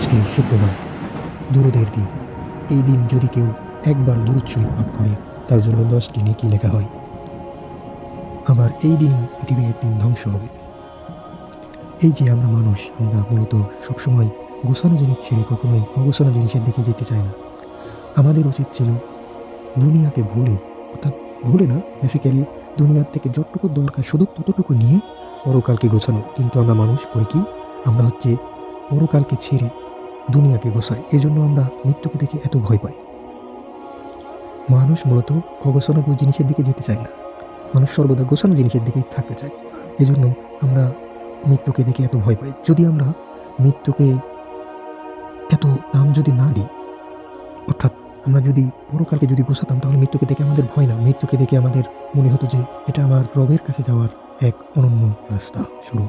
আজকে শুক্রবার, দুরূদের দিন। এই দিন যদি কেউ একবার দুরূদ শরীফ পাঠ করে, তার জন্য 10টি নেকি লেখা হয়। আবার এই দিনই পৃথিবী একদিন ধ্বংস হবে। এই যে আমরা মানুষ, আমরা মূলত সবসময় গোছানো জিনিস ছেড়ে কখনোই অগোছানো জিনিসের দিকে যেতে চাই না। আমাদের উচিত ছিল দুনিয়াকে ভুলে, অর্থাৎ ভুলে না, বেসিক্যালি দুনিয়ার থেকে যতটুকু দরকার শুধু ততটুকু নিয়ে পরকালকে গোছানো। কিন্তু আমরা মানুষ করি কি? আমরা হচ্ছে পরকালকে ছেড়ে দুনিয়াকে গোছাই। এজন্য আমরা মৃত্যুকে দেখে এত ভয় পাই। মানুষ মূলত অগোছানো জিনিসের দিকে যেতে চায় না। মানুষ সর্বদা গোছানো জিনিসের দিকেই থাকতে চায়। এজন্য আমরা মৃত্যুকে দেখে এত ভয় পাই। যদি আমরা মৃত্যুকে এত দাম যদি না দিই, অর্থাৎ আমরা যদি পরকালকে যদি গোছাতাম, তাহলে মৃত্যুকে দেখে আমাদের ভয় না, মৃত্যুকে দেখে আমাদের মনে হতো যে এটা আমার রবের কাছে যাওয়ার এক অনন্য রাস্তা শুরু।